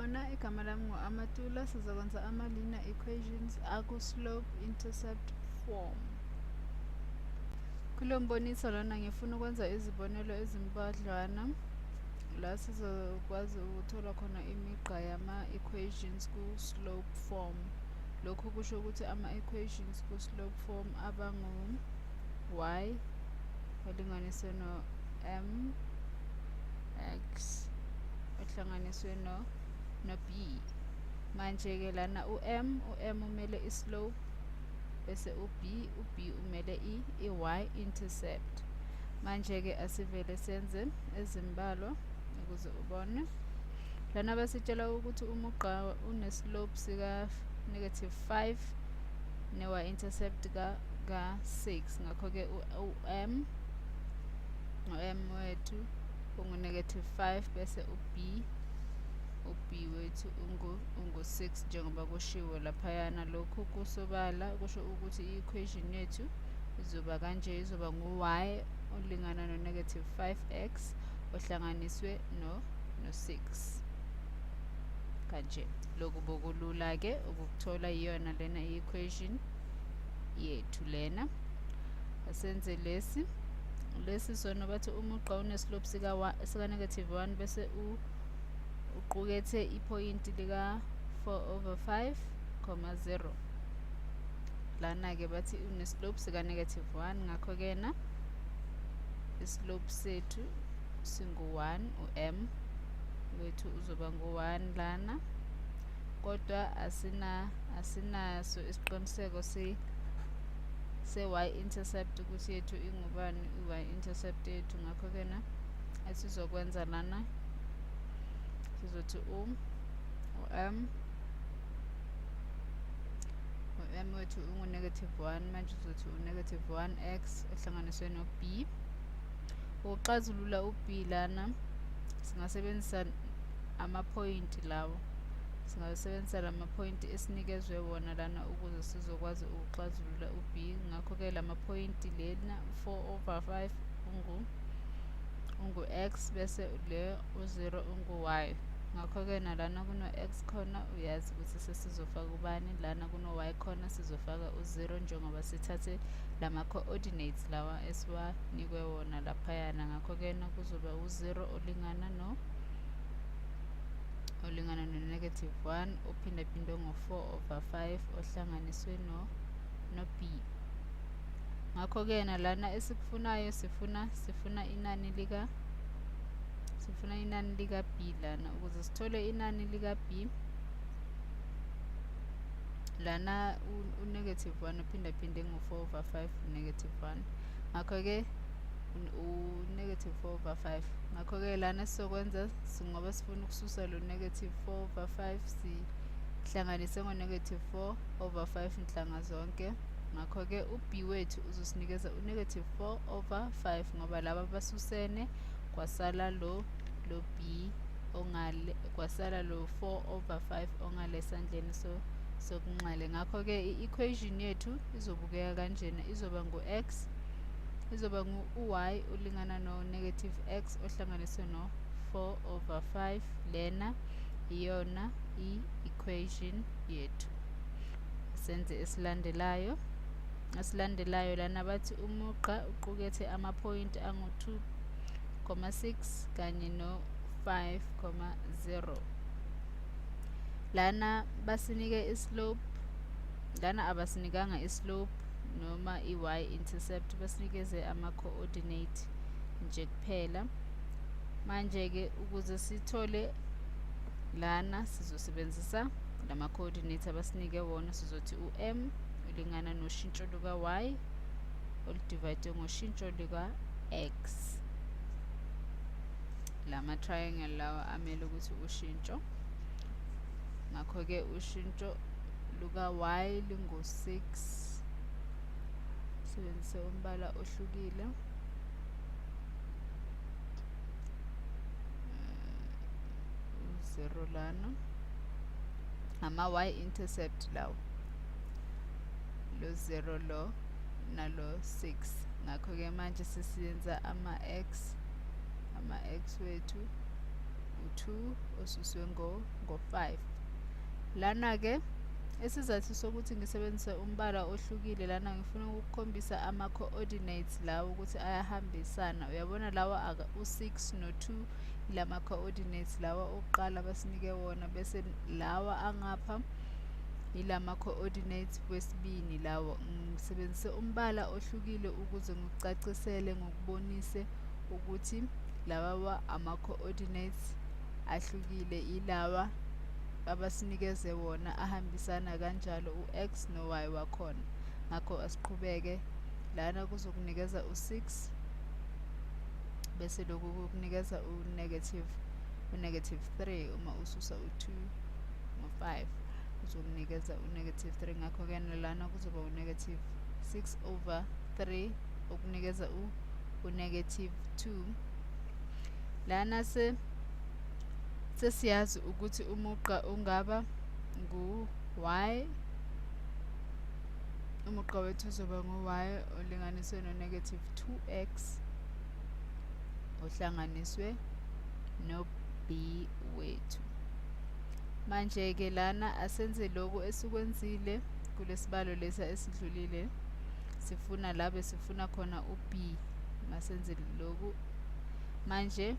Sanibona, igama lami ngu-Amatula. Sizokwenza ama-linear equations aku-slope intercept form. Kulo mboniso lona ngifuna ukwenza izibonelo ezimbadlwana la sizokwazi ukuthola khona imigqa yama-equations ku-slope form. Lokhu kusho ukuthi ama-equations ku-slope form abangu y olinganiswe no-m x ohlanganiswe no-b. Manje-ke lana u-m umele islope bese u-b umele i-y intercept. Manje-ke asivele senze ezimbalwa ukuze ubone. Lana basitshela ukuthi umugqa uneslope sika-5 ne-y intercept ka-6. Ngakho-ke u-m wethu ungu-5 bese u-b wethu ungu-6 njengoba kushiwo laphayana. Lokhu kusobala kusho ukuthi i-equation yethu izoba kanje, izoba ngu-y olingana no-5x ohlanganiswe no-6 kanje. Lokhu bokulula-ke ukukuthola, iyona lena i-equation yethu lena. Asenze lesi sona bathi umugqa uneslope sika-1 bese uqukethe iphoyinti lika-4/5, 0. Lana-ke bathi uneslope sika-1, ngakho-ke na islope sethu singu-1, u-m wethu uzoba ngu-1 lana, kodwa asinaso isiqiniseko se-y intercept ukuthi yethu ingubani i-y intercept yethu. Ngakho-ke na esizokwenza lana sizothi u-m wethu ungu-1, manje uzothi u-1x ehlanganiswe no-b. Ukuxazulula u-b lana singasebenzisa amaphoyinti lawo. Singasebenzisa lamaphoyinti esinikezwe wona lana ukuze sizokwazi ukuxazulula u-b. Ngakho-ke lamaphoyinti lena 4/5 ungu-x bese le u-0 ungu-y. Ngakho-ke nalana kuno-x khona uyazi ukuthi sesizofaka ubani, lana kuno-y khona sizofaka u-0 njengoba sithathe lama-coordinates lawa esiwanikwe wona laphayana. Ngakho-ke kuzoba u-0 olingana no-1 ophindaphindwe ngo-4/5 ohlanganiswe no-b. Ngakho-ke lana esikufunayo sifuna inani lika-b lana. Ukuze sithole inani lika-b lana u-1 uphindaphinde ngo-4/5 u-1. Ngakho-ke u-4/5. Ngakho-ke lana sizokwenza ngoba sifuna ukususa lo -4/5 sihlanganise ngo-4/5 nhlanga zonke. Ngakho-ke u-b wethu uzosinikeza u-4/5 ngoba laba basusene kwasala lo b ongale, kwasala lo 4/5 ongale esandleni sokunxele. Ngakho-ke i-equation yethu izobukeka kanjena, izoba ngu-x, izoba ngu-y olingana no-x ohlanganiswe no-4/5. Lena iyona i-equation yethu. Senze esilandelayo lana bathi umugqa uqukethe amaphoyinti angu-2,6 kanye no-5,0. Lana basinike islope, lana abasinikanga islope noma i-y intercept, basinikeze ama-coordinate nje kuphela. Manje-ke ukuze sithole lana sizosebenzisa lama-coordinate abasinike wona. Sizothi u-m ulingana noshintsho luka-y oludivayidwe ngoshintsho luka-x. Lama-triangle lawa amele ukuthi ushintsho. Ngakho-ke ushintsho luka-y lingu-6. Sebenzise umbala ohlukile. U-0 lana. Ama-y intercept lawo. Lo 0 lo nalo 6. Ngakho-ke manje sesiyenza ama-x wethu u2 osuswe ngo5. Lana-ke isizathu sokuthi ngisebenzise umbala ohlukile lana ngifuna ukukhombisa ama-coordinates lawo ukuthi ayahambisana. Uyabona lawa u6 no2 ilama coordinates lawa okuqala basinike wona, bese lawa angapha ilama coordinates wesibini lawo. Ngisebenzise umbala ohlukile ukuze ngikucacisele ngokubonise ukuthi lawa ama-coordinates ahlukile ilawa abasinikeze wona ahambisana kanjalo u-x no-y wakhona. Ngakho asiqhubeke lana kuzokunikeza u6 bese lokhu kukunikeza u-negative 3 uma ususa u2 no5 kuzokunikeza u-negative 3. Ngakho-ke lana kuzoba u-negative 6 over 3 okunikeza u-negative 2. Lana sesiyazi ukuthi umugqa ungaba ngu-y, umugqa wethu uzoba ngu-y olinganiswe no-negative 2x ohlanganiswe no-b wethu. Manje-ke lana asenze lokhu esikwenzile kulesibalo lesa esidlulile, sifuna la besifuna khona u-b. Masenze lokhu manje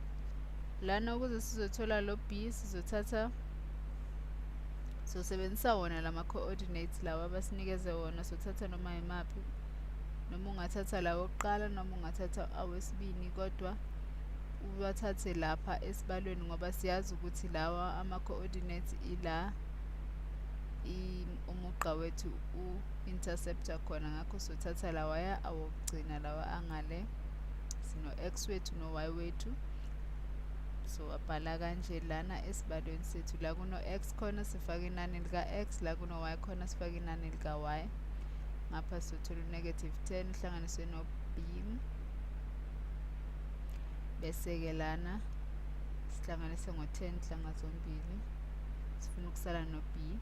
lana ukuze sizothola lo b sizosebenzisa wona lama coordinates lawa abasinikeze wona. Sothatha noma yimaphi, noma ungathatha lawo okuqala noma ungathatha awesibini, kodwa uwathathe lapha esibalweni ngoba siyazi ukuthi lawa ama-coordinates ila umugqa wethu u-interceptor khona. Ngakho sothatha lawaya awokugcina lawa angale, sino-x wethu no-y wethu. So abhala kanje lana esibalweni sethu, la kuno-x khona sifake inani lika-x, la kuno-y khona sifake inani lika-y. Ngapha sothola u-negative 10 uhlanganiswe no-b, bese-ke lana sihlanganise ngo-10 hlanga zombili, sifuna ukusala no-b.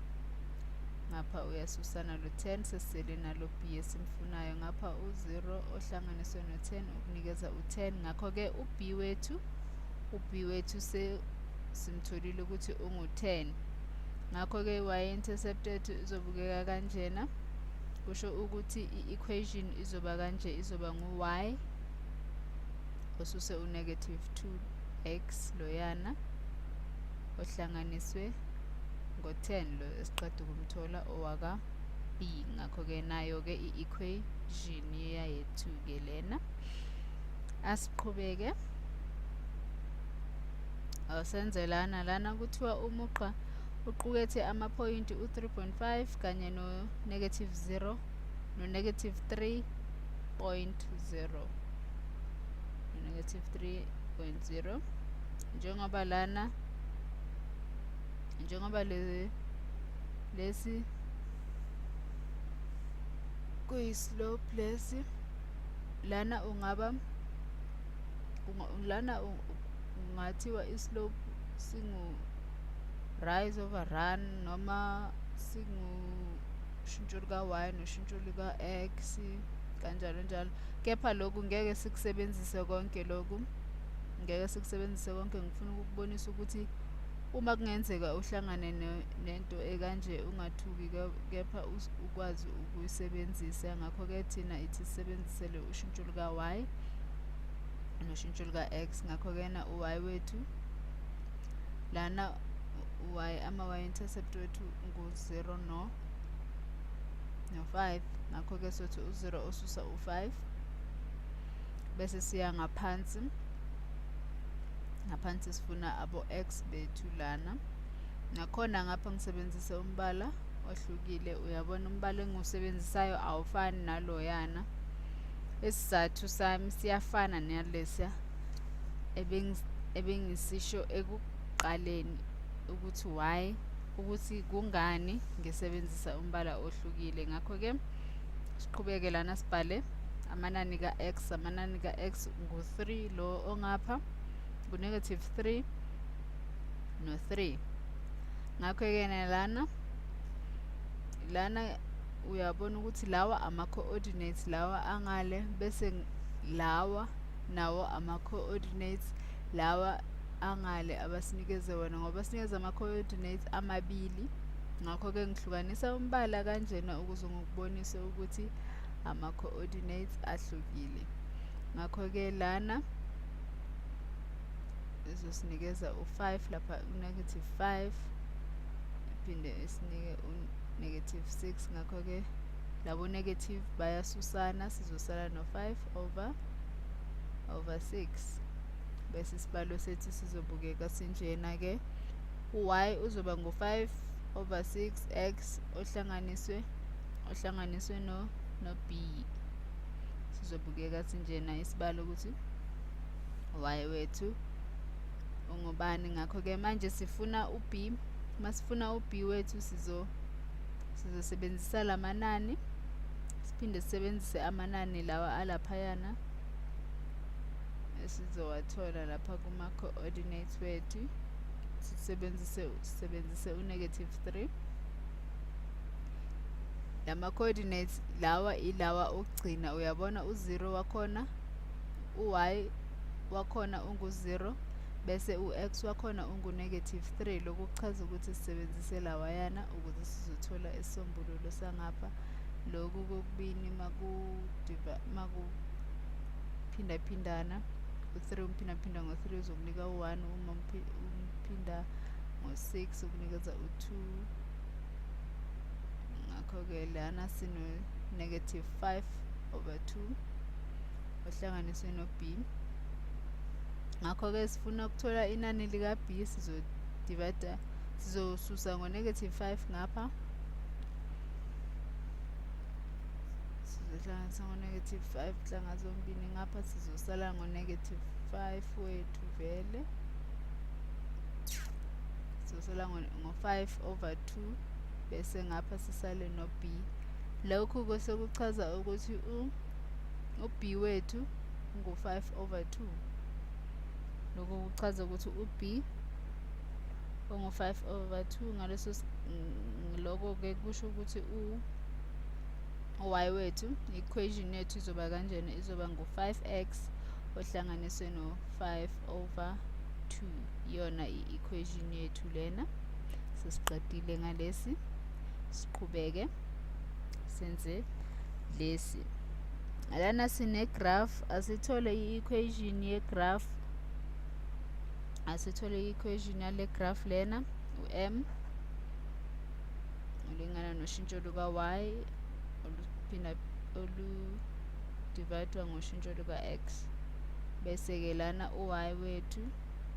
Ngapha uyasusana lo-10 sesisele nalo b esimfunayo. Ngapha u0 ohlanganiswe no-10 ukunikeza u10. Ngakho-ke u-b wethu simtholile ukuthi ungu-10. Ngakho-ke y-intercept yethu izobukeka kanjena. Kusho ukuthi i-equation izoba kanje, izoba ngu-y osuse u-negative 2x loyana ohlanganiswe ngo-10 lo esiqeda ukumthola owaka b. Ngakho-ke nayo-ke i-equation yethu-ke lena. Asiqhubeke asenze lana kuthiwa umugqa uqukethe amaphoyinti u-3.5 kanye no-negative 0 no-negative 3.0 no-negative 3.0. Njengoba lesi kuyi-slope lesi, lana ungathiwa islope singu-rise over run noma singu-ushintsho luka-y noshintsho luka-x kanjalo njalo. Kepha lokhu ngeke sikusebenzise konke lokhu, ngifuna ukukubonisa ukuthi uma kungenzeka uhlangane nento ekanje ungathuki, kepha ukwazi ukuyisebenzisa. Ngakho-ke thina ithi sisebenzisele ushintsho luka-y noshintsho luka-x. Ngakho-ke na u-y wethu lana ama-y-intercept wethu ngu-0 no-5. Ngakho-ke sothi u0 osusa u5 bese siya ngaphansi sifuna abo-x bethu lana. Nakhona ngapha ngisebenzise umbala ohlukile. Uyabona umbala engiwusebenzisayo awufani naloyana. Isizathu sami siyafana nalesiya ebengisisho ekuqaleni ukuthi kungani ngisebenzisa umbala ohlukile. Ngakho-ke siqhubeke lana sibhale amanani ka-x. Amanani ka-x ngu-3 lo ongapha, ku-negative 3 no-3. Ngakho-ke lana uyabona ukuthi lawa ama-coordinates lawa angale, bese lawa nawo ama-coordinates lawa angale abasinikeze wona ngoba basinikeza ama-coordinates amabili. Ngakho-ke ngihlukanisa umbala kanjena ukuze ngikubonise ukuthi ama-coordinates ahlukile. Ngakho-ke lana izosinikeza u-5 lapha u-negative 5 iphinde isinike u-negative 6. Ngakho-ke labo negative bayasusana sizosala no-5 over 6 bese isibalo sethu sizobukeka sinjena-ke. U-y uzoba ngu-5 over 6x ohlanganiswe no-b sizobukeka sinjena isibalo ukuthi y wethu ungubani. Ngakho-ke manje sifuna u-b. Masifuna u-b wethu sizosebenzisa lamanani siphinde sisebenzise amanani lawa alaphayana esizowathola lapha kuma-coordinates wethu. Sisebenzise u-negative 3. Lama-coordinates lawa ilawa okugcina. Uyabona u-0 wakhona, u-y wakhona ungu-0 bese u-x wakhona ungu-negative 3. Lokhu kuchaza ukuthi sisebenzise lawayana ukuze sizothola isisombululo sangapha. Lokhu kokubini makuphindaphindana u-3 umphindaphinda ngo-3 uzokunika u-1, uma umphinda ngo-6 ukunikeza u-2. Ngakho-ke lana sino-negative 5 over 2 ohlanganiswe no-b. Ngakho-ke sifuna ukuthola inani lika-b sizosusa ngo-negative 5 ngapha sizohlanganisa ngo-negative 5 nhlanga zombili ngapha sizosala ngo-negative 5 wethu vele sizosala ngo-5 over 2 bese ngapha sisale no-b. Lokhu sekuchaza ukuthi u-b wethu ungu-5 over 2. Lokhu kuchaza ukuthi u-b ungu-5 over 2. Lokho-ke kusho ukuthi y wethu i-equation yethu izoba kanjena, izoba ngu-5x ohlanganiswe no-5 over 2. Iyona i-equation yethu lena. Sesiqedile ngalesi siqhubeke senze lesi. Lana sine-graph. Asithole i-equation ye-graph. Asithole i-equation yale graph lena u-m ulingana noshintsho luka-y oludivayidwa ngoshintsho luka-x. Bese-ke lana u-y wethu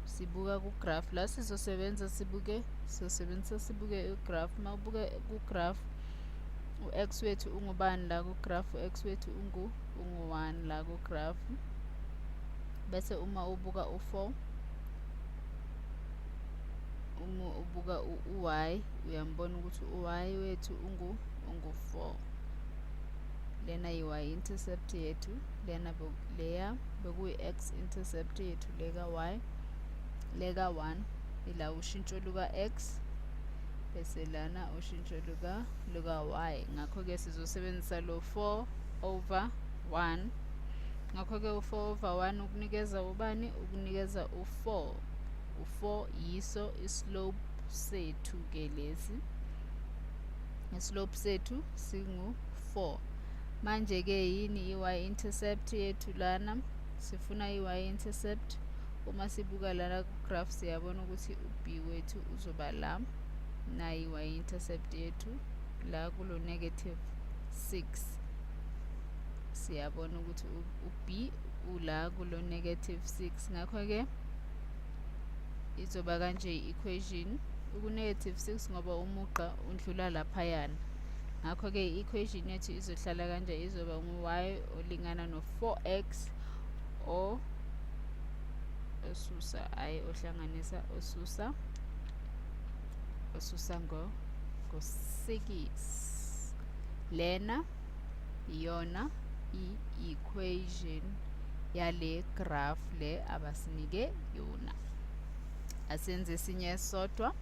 sibuka ku-graph. La sizosebenzisa sibuke u-graph. Mawubuke ku-graph u-x wethu ungubani la ku-graph? U-x wethu ungu-1 la ku-graph. Bese uma ubuka u-4 ubuka u-y uyambona ukuthi u-y wethu ungu-4. Lena yi-y intercept yethu, leya bekuyi-x intercept yethu leka-y. Leka-1 ila ushintsho luka-x bese lana ushintsho luka-y. Ngakho-ke sizosebenzisa lo 4 over 1. Ngakho-ke u-4 over 1 ukunikeza ubani? Ukunikeza u-4. U-4 yiso islope sethu-ke lesi. Islope sethu singu-4. Manje-ke yini i-y intercept yethu lana? Sifuna i-y intercept. Uma sibuka lana ku-graph siyabona ukuthi u-b wethu uzoba la. Na i-y intercept yethu la kulo negative 6. Siyabona ukuthi u-b ula kulo negative 6. Ngakho-ke izoba kanje i-equation. Uku-negative 6 ngoba umugqa undlula laphayana. Ngakho-ke i-equation yethu izohlala kanje, izoba ngu-y olingana no-4x osusa ngo-6. Lena iyona i-equation yale graph le abasinike yona. Asenze esinye sodwa.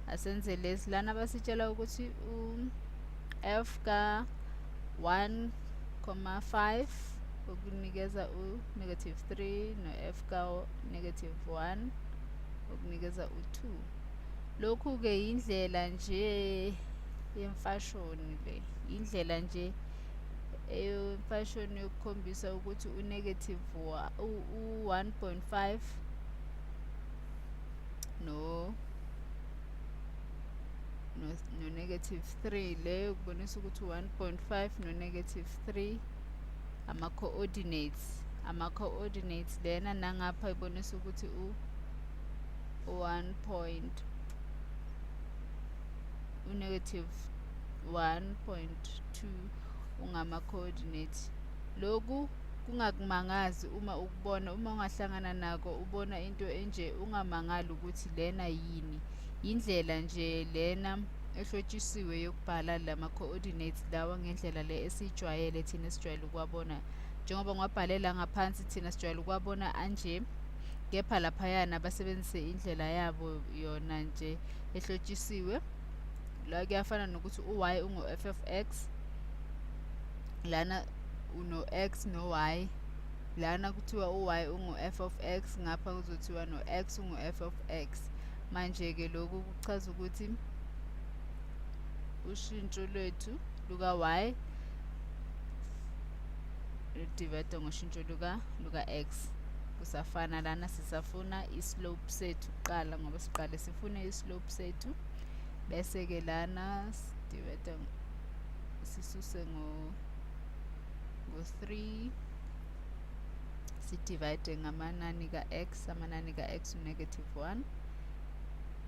Asenze lesi lana basitshela ukuthi f ka-1,5 ukunikeza u-negative 3 no-f ka-negative 1 okunikeza u2. Lokhu-ke indlela nje yemfashoni le, indlela nje eyemfashoni yokukhombisa ukuthi u-negative u-1.5 no-negative 3, leyo kubonisa ukuthi u-1.5 no-negative 3 ama-coordinates lena, nangapha ibonisa ukuthi u-negative 1.2 ungama-coordinates. Loku kungakumangazi uma ukubona, uma ungahlangana nako ubona into enje, ungamangali ukuthi lena yini. Indlela nje lena ehlotshisiwe yokubhala lama-coordinates lawa ngendlela le esijwayele thina esijwayele ukuwabona. Njengoba ngiwabhalela ngaphansi thina sijwayele ukuwabona anje, kepha laphayana basebenzise indlela yabo yona nje ehlotshisiwe. La kuyafana nokuthi u-y ungu-f of x, lana uno-x no-y, lana kuthiwa u-y ungu-f of x, ngapha kuzothiwa no-x ungu-f of x. Manje-ke lokhu kuchaza ukuthi ushintsho lwethu luka-y ludivide ngoshintsho luka-x. Kusafana lana sisafuna islope sethu kuqala, ngoba siqale sifune islope sethu, bese-ke lana sidivide sisuse ngo-3, sidivide ngamanani ka-x. Amanani ka-x u-negative 1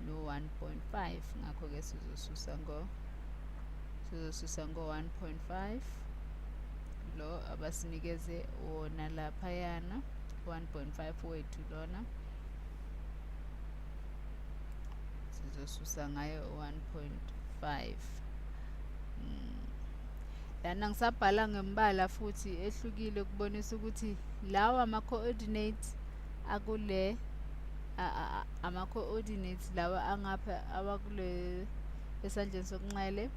no-1.5, ngakho-ke sizosusa ngo-1.5 lo abasinikeze wona laphayana, 1.5 wethu lona sizosusa ngayo 1.5. Lana ngisabhala ngembala futhi ehlukile kubonisa ukuthi lawa ama-coordinates akule ama-coordinates lawa angapha awakule esandleni sokunxele,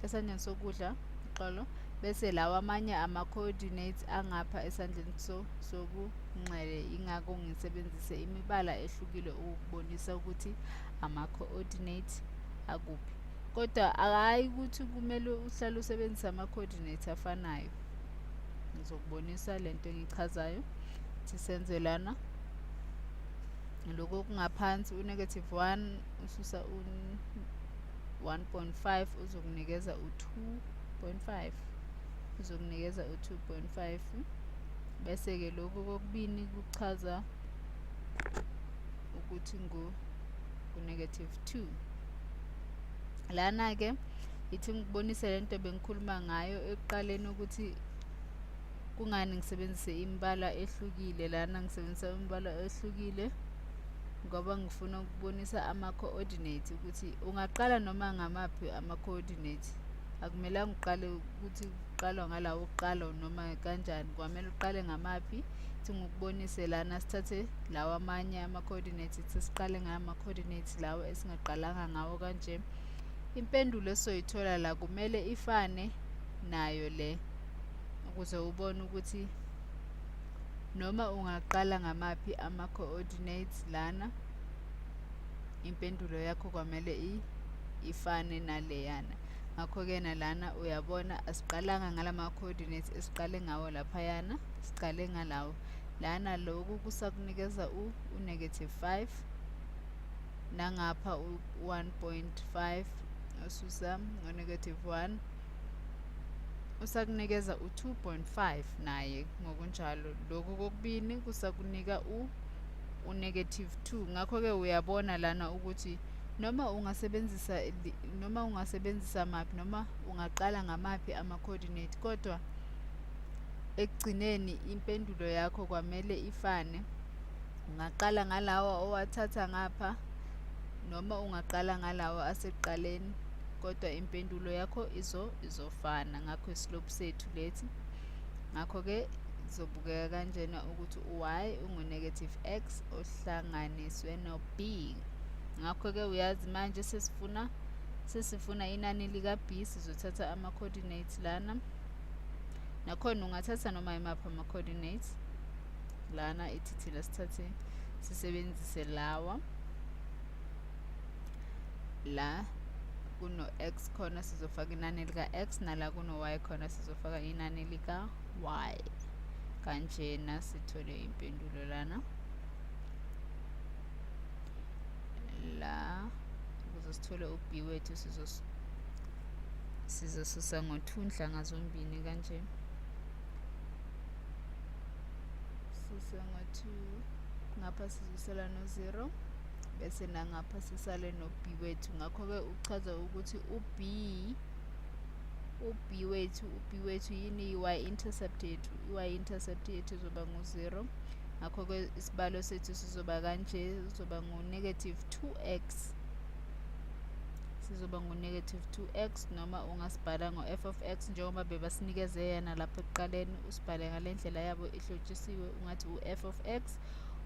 esandleni sokudla uxolo, bese lawa amanye ama-coordinates angapha esandleni sokunxele. Ingakho ngisebenzise imibala ehlukile ukubonisa ukuthi ama-coordinates akuphi. Kodwa hhayi ukuthi kumele uhlale usebenzisa ama-coordinates afanayo. Ngizokubonisa lento engichazayo ukuthi senze lana. Lokhu okungaphansi u-negative 1 ususa u-1.5 uzokunikeza u-2.5, uzokunikeza u-2.5. Bese-ke lokhu kokubini kuchaza ukuthi ku-negative 2. Lana-ke ithi ngikubonise lento bengikhuluma ngayo ekuqaleni ukuthi kungani ngisebenzise imibala ehlukile. Lana ngisebenzisa imibala ehlukile ngoba ngifuna ukubonisa ama-coordinates ukuthi ungaqala noma ngamaphi ama-coordinates. Akumelanga uqale ukuthi uqalwa ngalawo okuqala noma kanjani, kwamele uqale ngamaphi. Ithi ngikubonise lana sithathe lawa amanye ama-coordinates, ithi siqale ngama-coordinates lawo esingaqalanga ngawo kanje. Impendulo esizoyithola la kumele ifane nayo le, ukuze ubone ukuthi noma ungaqala ngamaphi ama-coordinates lana, impendulo yakho kwamele ifane naleyana. Ngakho-ke nalana uyabona asiqalanga ngalama-coordinates esiqale ngawo laphayana, siqale ngalawo. Lana loku kusakunikeza u-negative 5, nangapha u-1.5 ususa ngo-negative 1 usakunikeza u-2.5 naye ngokunjalo. Lokhu kokubini kusakunika u-negative 2. Ngakho-ke uyabona lana ukuthi noma ungasebenzisa maphi, noma ungaqala ngamaphi ama-coordinate, kodwa ekugcineni impendulo yakho kwamele ifane. Ungaqala ngalawa owathatha ngapha, noma ungaqala ngalawa asekuqaleni, kodwa impendulo yakho izofana. Ngakho islope sethu lethi, ngakho-ke izobukeka kanjena ukuthi u-y ungu-negative x ohlanganiswe no-b. Ngakho-ke uyazi manje sesifuna inani lika-b, sizothatha ama-coordinates lana. Nakhona ungathatha noma yimaphi ama-coordinates lana, ithi thina sisebenzise lawa. la kuno x khona sizofaka inani lika x, nala kuno y khona sizofaka inani lika y. Kanjena sithole impendulo lana. La ukuze sithole u-b wethu sizosusa ngo-2 nhlanga zombini kanje. Susa ngo-2 ngapha sizosala no-0 bese nangapha sisale no-b wethu. Ngakho-ke uchaza ukuthi u-b wethu yini i-y-intercept yethu. I-y-intercept yethu izoba ngu-0. Ngakho-ke isibalo sethu sizoba kanje, sizoba ngu-negative 2x. Sizoba ngu-negative 2x, noma ungasibhala ngo-f of x njengoba bebasinikeze yena lapho ekuqaleni. Usibhale ngale ndlela yabo ihlotshisiwe, ungathi u-f of x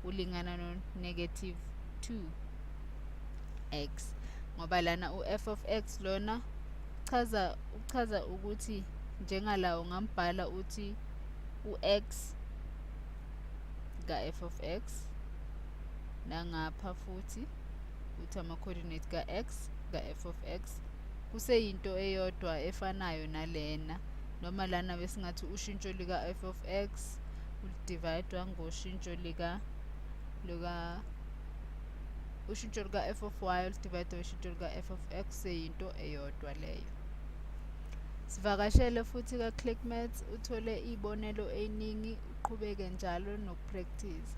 ulingana no-negative 2x, ngoba lana u-f of x lona uchaza ukuthi njengala ungambhala uthi u-x ka-f of x, nangapha futhi uthi ama-coordinate ka-x ka-f of x kuseyinto eyodwa efanayo nalena, noma lana besingathi ushintsho lika-f of x udividwa ngoshintsho ushintsho luka-f of y udividwa ushintsho luka-f of x, seyinto eyodwa leyo. Sivakashele futhi ka-ClickMaths uthole ibonelo eningi, uqhubeke njalo nokupractice.